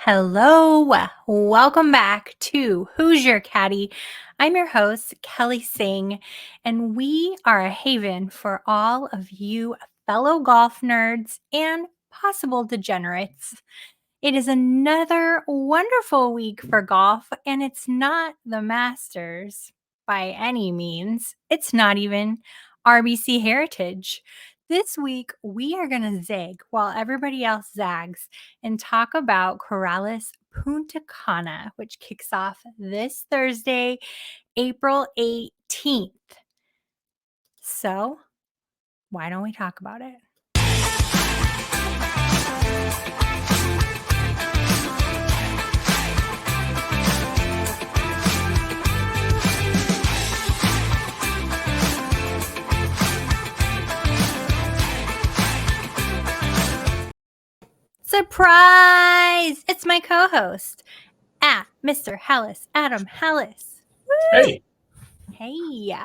Hello, welcome back to Who's Your Caddy? I'm your host, Kelly Singh, and we are a haven for all of you fellow golf nerds and possible degenerates. It is another wonderful week for golf, and it's not the Masters by any means. It's not even RBC Heritage. This week, we are going to zig while everybody else zags and talk about Corales Puntacana, which kicks off this Thursday, April 18th. So, why don't we talk about it? Surprise! It's my co-host, Mr. Hallas, Adam Hallas. Hey. Hey.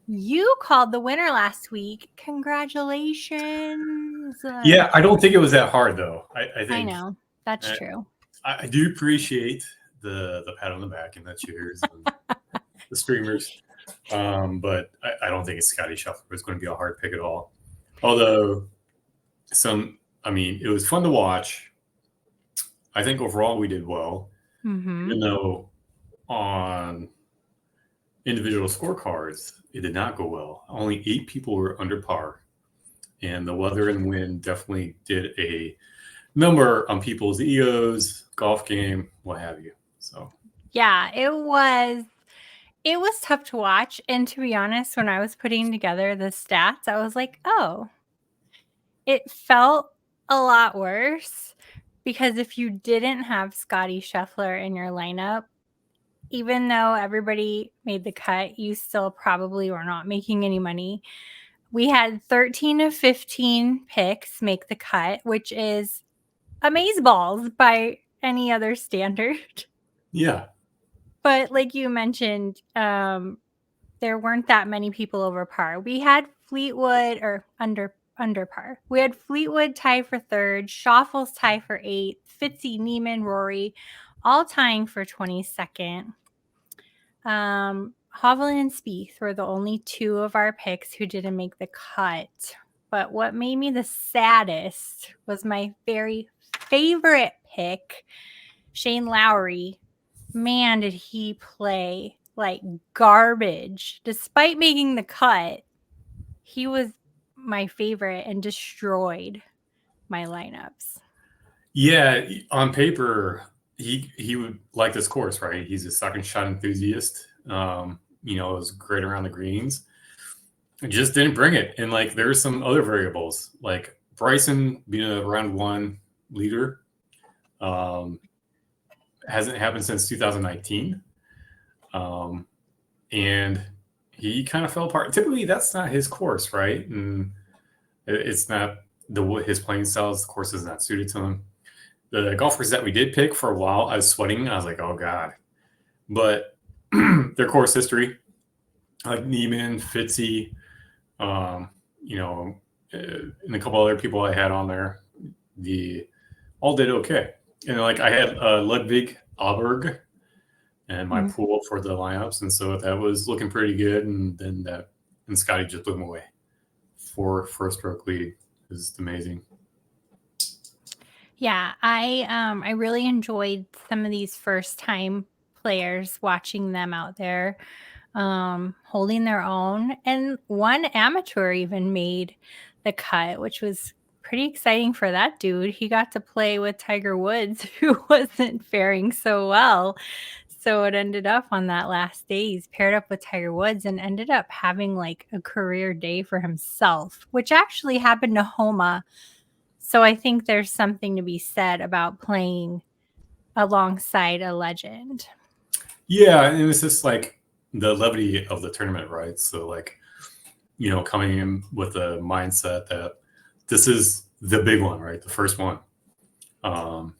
You called the winner last week. Congratulations. Yeah, I don't think it was that hard, though. I think I know. That's true. I do appreciate the pat on the back and the cheers and the streamers. But I don't think it's Scotty Scheffler. It's going to be a hard pick at all. Although, it was fun to watch. I think overall we did well. Mm-hmm. Even though on individual scorecards, it did not go well. Only 8 people were under par. And the weather and wind definitely did a number on people's egos, golf game, what have you. So yeah, it was tough to watch. And to be honest, when I was putting together the stats, I was like, oh, it felt a lot worse because if you didn't have Scotty Scheffler in your lineup, even though everybody made the cut, you still probably were not making any money. We had 13 of 15 picks make the cut, which is amazeballs by any other standard. yeah. But like you mentioned, there weren't that many people over par. We had Fleetwood or under par. We had Fleetwood tie for third, Schauffel's tie for 8th, Fitzy, Neiman, Rory, all tying for 22nd. Hovland and Spieth were the only 2 of our picks who didn't make the cut. But what made me the saddest was my very favorite pick, Shane Lowry. Man, did he play like garbage. Despite making the cut, he was my favorite and destroyed my lineups. Yeah, on paper, he would like this course, right? He's a second shot enthusiast. It was great around the greens. It just didn't bring it. And like there's some other variables, like Bryson being a round 1 leader. Hasn't happened since 2019. And he kind of fell apart. Typically, that's not his course, right? And it's not his playing styles. The course is not suited to him. The golfers that we did pick for a while, I was sweating. I was like, oh, God. But their course history, like Neiman, Fitzy, and a couple other people I had on there, all did okay. And like I had Ludwig Aberg and my pool for the lineups, and so that was looking pretty good. And then Scotty just blew him away. 4-stroke lead is amazing. Yeah, I really enjoyed some of these first time players, watching them out there holding their own, and one amateur even made the cut, which was pretty exciting for that dude. He got to play with Tiger Woods, who wasn't faring so well. So it ended up on that last day, he's paired up with Tiger Woods and ended up having like a career day for himself, which actually happened to Homa. So I think there's something to be said about playing alongside a legend. Yeah, it was just like the levity of the tournament, right? So like, coming in with a mindset that this is the big one, right? The first one. And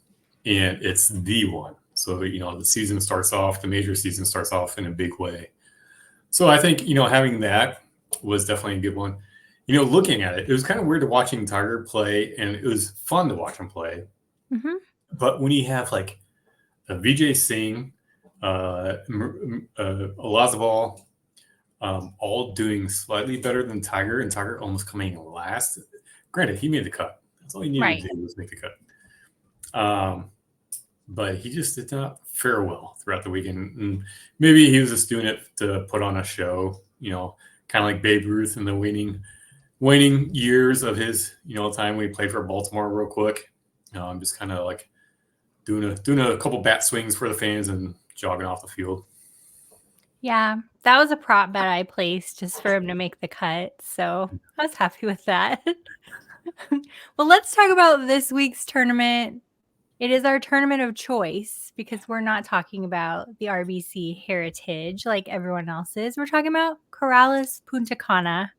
it's the one. So, the season starts off, the major season starts off in a big way. So I think, having that was definitely a good one. Looking at it, it was kind of weird watching Tiger play, and it was fun to watch him play. Mm-hmm. But when you have like a Vijay Singh, Olazabal, all doing slightly better than Tiger, and Tiger almost coming last. Granted, he made the cut. That's all he needed to do was make the cut. But he just did not fare well throughout the weekend. And maybe he was just doing it to put on a show, kind of like Babe Ruth in the waning years of his, time when he played for Baltimore real quick. Just kind of like doing a couple bat swings for the fans and jogging off the field. Yeah, that was a prop bet I placed just for him to make the cut. So I was happy with that. Well, let's talk about this week's tournament. It is our tournament of choice because we're not talking about the RBC Heritage like everyone else is. We're talking about Corales Puntacana.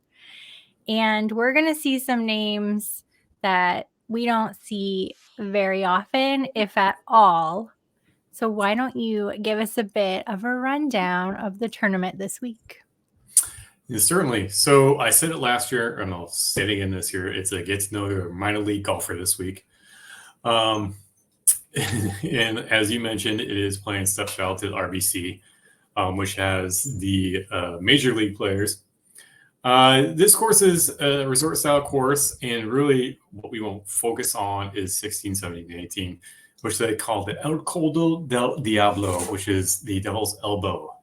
And we're going to see some names that we don't see very often, if at all. So why don't you give us a bit of a rundown of the tournament this week? Yeah, certainly. So I said it last year, and I'll say it again this year. It's a get to know your minor league golfer this week. And as you mentioned, it is playing stepchild to the RBC, which has the major league players. This course is a resort style course, and really what we will focus on is 16, 17, and 18, which they call the El Coldo del Diablo, which is the Devil's Elbow.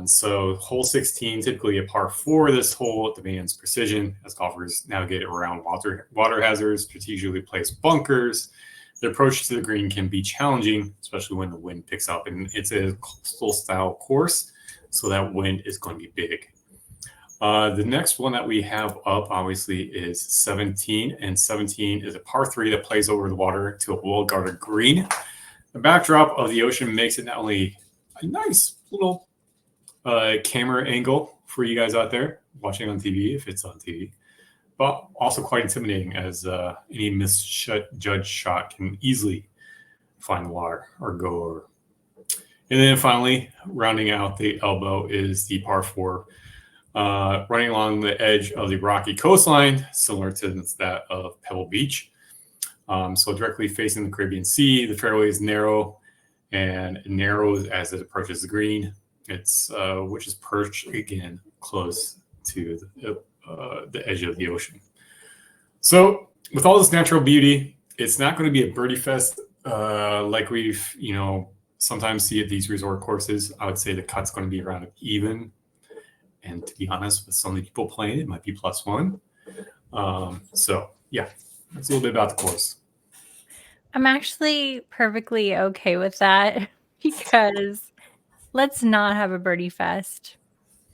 So hole 16, typically a par 4. This hole demands precision as golfers navigate around water hazards, strategically placed bunkers. The approach to the green can be challenging, especially when the wind picks up. And it's a coastal style course, so that wind is going to be big. The next one that we have up, obviously, is 17. And 17 is a par 3 that plays over the water to a well-guarded green. The backdrop of the ocean makes it not only a nice little camera angle for you guys out there watching on TV, if it's on TV, but also quite intimidating as any misjudged shot can easily find the water or go over. And then finally, rounding out the elbow is the par 4, running along the edge of the rocky coastline, similar to that of Pebble Beach. So directly facing the Caribbean Sea, the fairway is narrow, and it narrows as it approaches the green. It's which is perched again close to the edge of the ocean. So with all this natural beauty, it's not going to be a birdie fest like we've sometimes see at these resort courses. I would say the cut's going to be around even, and to be honest, with so many people playing, it might be +1. So yeah, that's a little bit about the course. I'm actually perfectly okay with that because let's not have a birdie fest.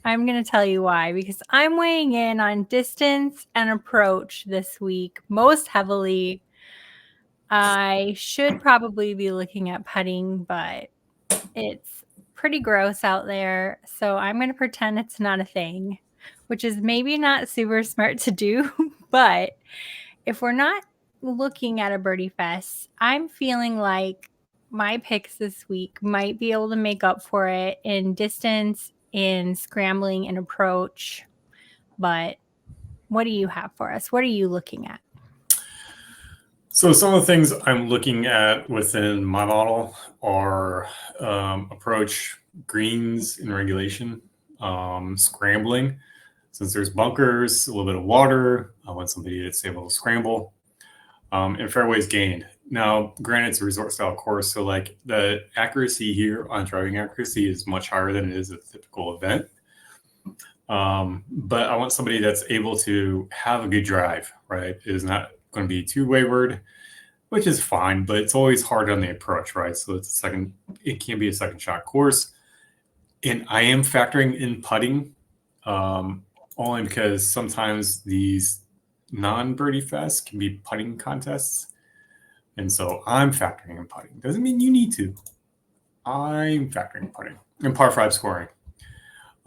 I'm going to tell you why, because I'm weighing in on distance and approach this week most heavily. I should probably be looking at putting, but it's pretty gross out there. So I'm going to pretend it's not a thing, which is maybe not super smart to do. But if we're not looking at a birdie fest, I'm feeling like my picks this week might be able to make up for it in distance, in scrambling and approach. But what do you have for us? What are you looking at? So some of the things I'm looking at within my model are approach, greens in regulation, scrambling. Since there's bunkers, a little bit of water, I want somebody that's able to scramble, and fairways gained. Now, granted, it's a resort style course, so like the accuracy here on driving accuracy is much higher than it is at a typical event. But I want somebody that's able to have a good drive, right? It is not going to be too wayward, which is fine, but it's always hard on the approach, right? So it can be a second shot course. And I am factoring in putting, only because sometimes these non-birdie fests can be putting contests. And so I'm factoring in putting. Doesn't mean you need to. I'm factoring in putting and par 5 scoring.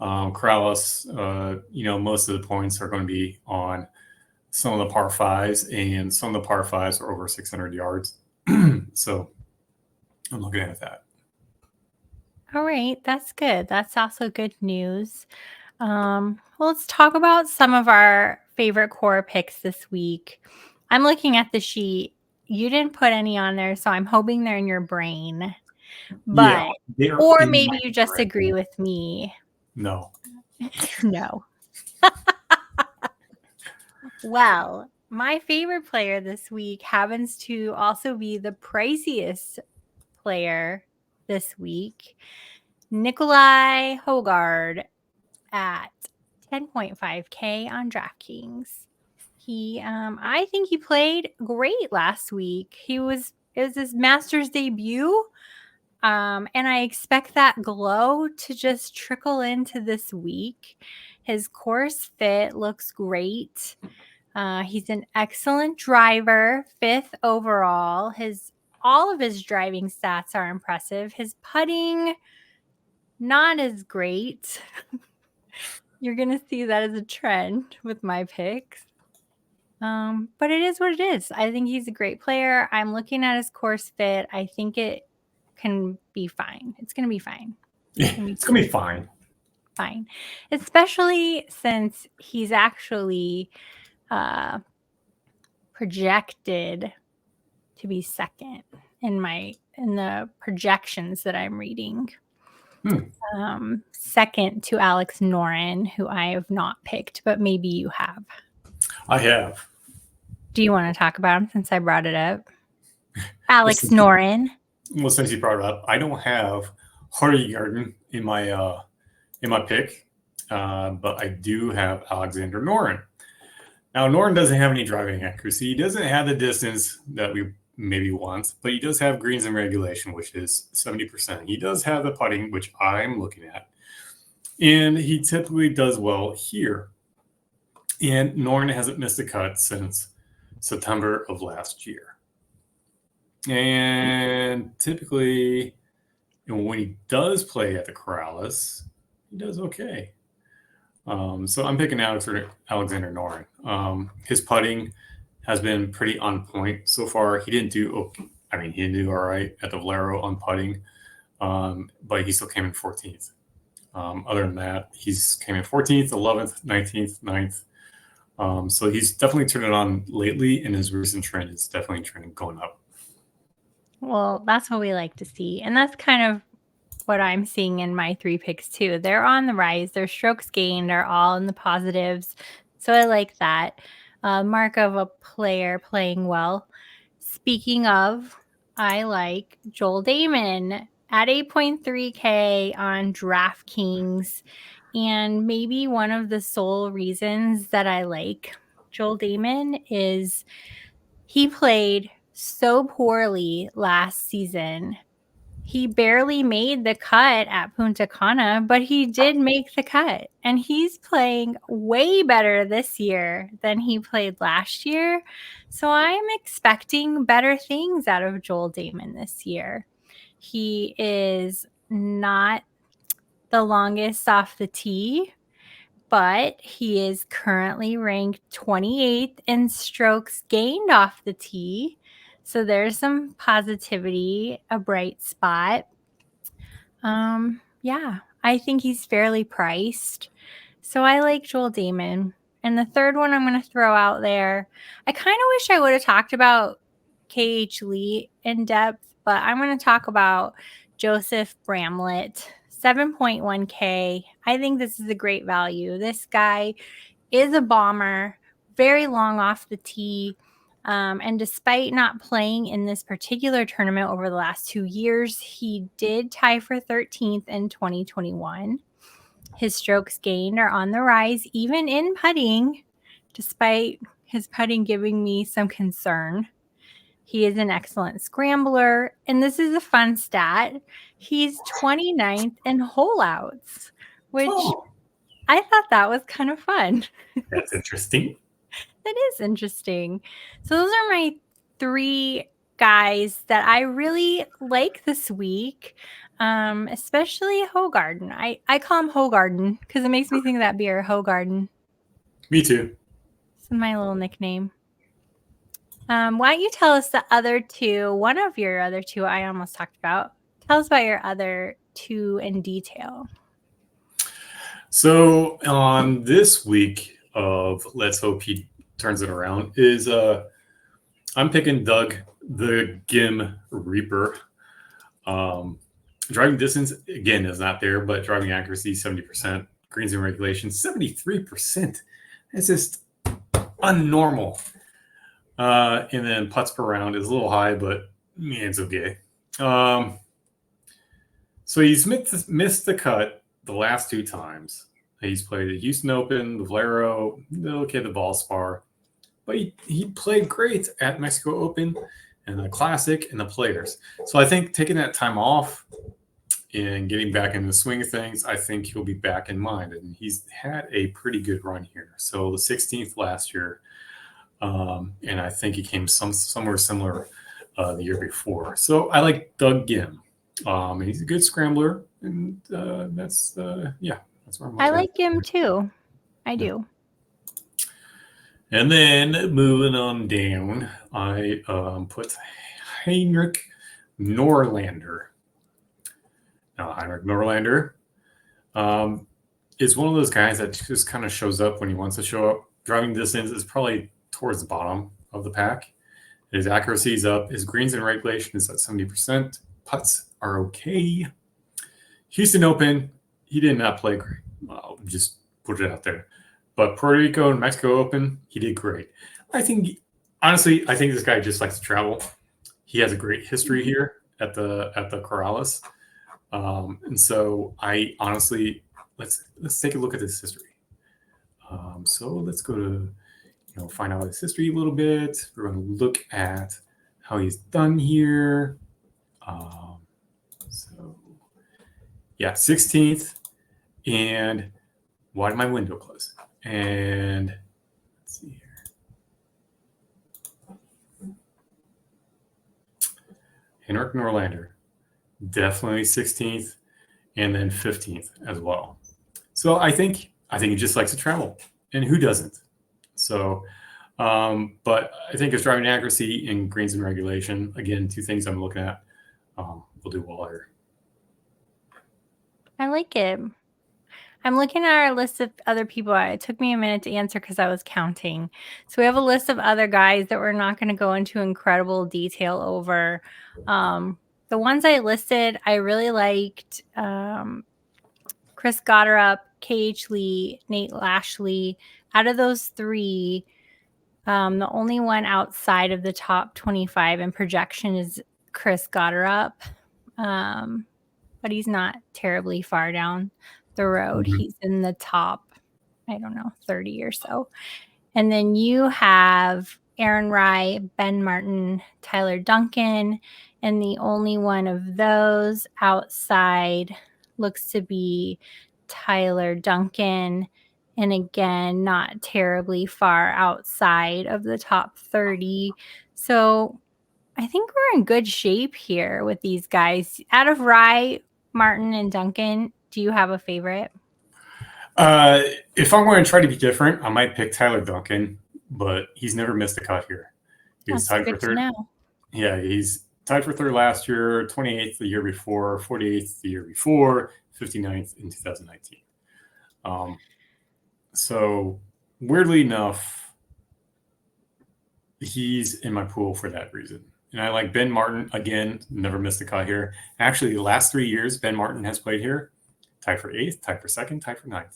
Corales, most of the points are going to be on some of the par 5s, and some of the par 5s are over 600 yards. So I'm looking at that. All right, that's good. That's also good news. Well, let's talk about some of our favorite core picks this week. I'm looking at the sheet, you didn't put any on there, so I'm hoping they're in your brain. But Yeah, or maybe you just agree with me. No. No. Well, my favorite player this week happens to also be the priciest player this week, Nikolai Hogard at 10.5K on DraftKings. I think he played great last week. It was his Masters debut. And I expect that glow to just trickle into this week. His course fit looks great. He's an excellent driver, 5th overall. All of his driving stats are impressive. His putting, not as great. You're going to see that as a trend with my picks. But it is what it is. I think he's a great player. I'm looking at his course fit. I think it can be fine. It's going to be fine. It's going to be fine. Fine. Especially since he's actually projected to be second in the projections that I'm reading. Second to Alex Noren, who I have not picked, but maybe you have. I have. Do you want to talk about him since I brought it up? Alex Noren. Well, since you brought it up, I don't have Hardy-Garden in my pick, but I do have Alexander Noren. Now, Noren doesn't have any driving accuracy. He doesn't have the distance that we maybe want, but he does have greens in regulation, which is 70%. He does have the putting, which I'm looking at, and he typically does well here. And Noren hasn't missed a cut since September of last year. And typically, when he does play at the Corales, he does okay. So I'm picking Alexander Noren. His putting has been pretty on point so far. He didn't do all right at the Valero on putting, but he still came in 14th. Other than that, he's came in 14th, 11th, 19th, 9th. So he's definitely turned it on lately, and his recent trend is definitely trending going up. Well, that's what we like to see. And that's kind of what I'm seeing in my 3 picks too. They're on the rise. Their strokes gained are all in the positives. So I like that. Mark of a player playing well. Speaking of, I like Joel Damon at 8.3K on DraftKings. And maybe one of the sole reasons that I like Joel Damon is he played so poorly last season. He barely made the cut at Punta Cana, but he did make the cut. And he's playing way better this year than he played last year. So I'm expecting better things out of Joel Damon this year. He is not the longest off the tee, but he is currently ranked 28th in strokes gained off the tee. So there's some positivity, a bright spot. Yeah, I think he's fairly priced. So I like Joel Damon. And the third one I'm going to throw out there, I kind of wish I would have talked about KH Lee in depth, but I'm going to talk about Joseph Bramlett, 7.1K. I think this is a great value. This guy is a bomber, very long off the tee. And despite not playing in this particular tournament over the last 2 years, he did tie for 13th in 2021. His strokes gained are on the rise, even in putting, despite his putting giving me some concern. He is an excellent scrambler, and this is a fun stat. He's 29th in holeouts, which I thought that was kind of fun. That's interesting. It is interesting. So those are my 3 guys that I really like this week, especially Hogarden. I call him Hogarden because it makes me think of that beer, Hogarden. Me too. It's my little nickname. Why don't you tell us the other 2, one of your other 2 I almost talked about. Tell us about your other 2 in detail. So on this week of Let's Hope He Turns It Around is I'm picking Doug the Gim Reaper. Driving distance, again, is not there, but driving accuracy, 70%. Greens in regulation, 73%. It's just unnormal. And then putts per round is a little high, but man, it's okay. So he's missed the cut the last 2 times. He's played the Houston Open, the Valero, the Valspar. But he played great at Mexico Open and the Classic and the Players. So I think taking that time off and getting back into the swing of things, I think he'll be back in mind. And he's had a pretty good run here. So the 16th last year, and I think he came somewhere similar the year before. So I like Doug Gim. He's a good scrambler, and that's where I'm. I like him too. I do. And then moving on down, I put Heinrich Norlander. Now, Heinrich Norlander is one of those guys that just kind of shows up when he wants to show up. Driving distance is probably towards the bottom of the pack. His accuracy is up. His greens in regulation is at 70%. Putts are okay. Houston Open, he did not play great. I'll just put it out there. But Puerto Rico and Mexico Open, he did great. Honestly, I think this guy just likes to travel. He has a great history here at the Corales. And so I honestly, let's take a look at this history. So let's go to, find out his history a little bit. We're going to look at how he's done here. 16th. And why did my window close? And let's see here. Heinrich Norlander, definitely 16th, and then 15th as well. So I think he just likes to travel, and who doesn't? So, but I think his driving accuracy and greens in regulation, again, 2 things I'm looking at, will do well here. I like it. I'm looking at our list of other people. It took me a minute to answer because I was counting. So we have a list of other guys that we're not going to go into incredible detail over. The ones I listed, I really liked Chris Gotterup, KH Lee, Nate Lashley. Out of those 3, the only one outside of the top 25 in projection is Chris Gotterup. But he's not terribly far down the road. Mm-hmm. He's in the top, 30 or so. And then you have Aaron Rai, Ben Martin, Tyler Duncan, and the only one of those outside looks to be Tyler Duncan. And again, not terribly far outside of the top 30. So I think we're in good shape here with these guys. Out of Rai, Martin, and Duncan, do you have a favorite? If I'm going to try to be different, I might pick Tyler Duncan, but he's never missed a cut here. He was tied for 3rd. Yeah, he's tied for 3rd last year, 28th the year before, 48th the year before, 59th in 2019. So weirdly enough, he's in my pool for that reason. And I like Ben Martin, again, never missed a cut here. Actually, the last 3 years, Ben Martin has played here. Tied for 8th, tied for 2nd, tied for 9th.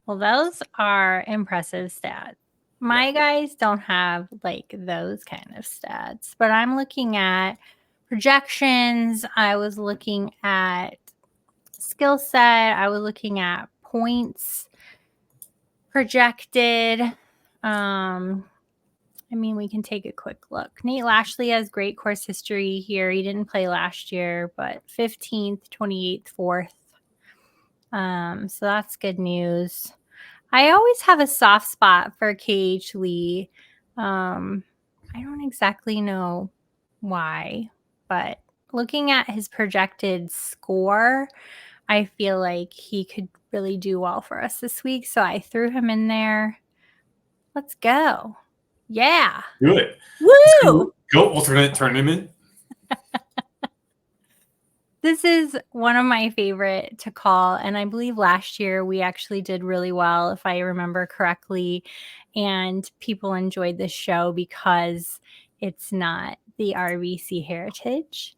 Well, those are impressive stats. My guys don't have like those kind of stats, but I'm looking at projections. I was looking at skill set. I was looking at points projected. We can take a quick look. Nate Lashley has great course history here. He didn't play last year, but 15th, 28th, 4th. So that's good news. I always have a soft spot for KH Lee. I don't exactly know why, but looking at his projected score, I feel like he could really do well for us this week. So I threw him in there. Let's go. Yeah. Do it. Woo! Go alternate tournament. This is one of my favorite to call. And I believe last year we actually did really well, if I remember correctly. and people enjoyed the show because it's not the RBC heritage.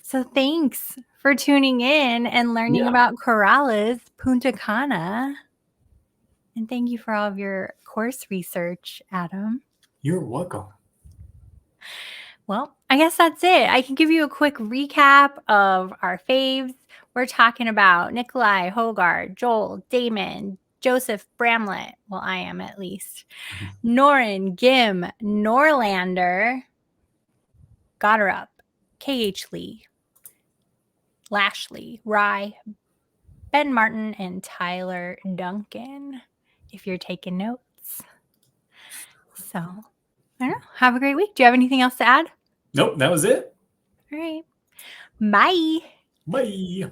So thanks for tuning in and learning about Corales Puntacana. And thank you for all of your course research, Adam. You're welcome. Well, I guess that's it. I can give you a quick recap of our faves. We're talking about Nikolai, Hogard, Joel, Damon, Joseph Bramlett. Well, I am at least. Norin, Gim, Norlander, Gotterup, KH Lee, Lashley, Rye, Ben Martin, and Tyler Duncan, if you're taking notes. So, I don't know. Have a great week. Do you have anything else to add? Nope, that was it. All right. Bye. Bye.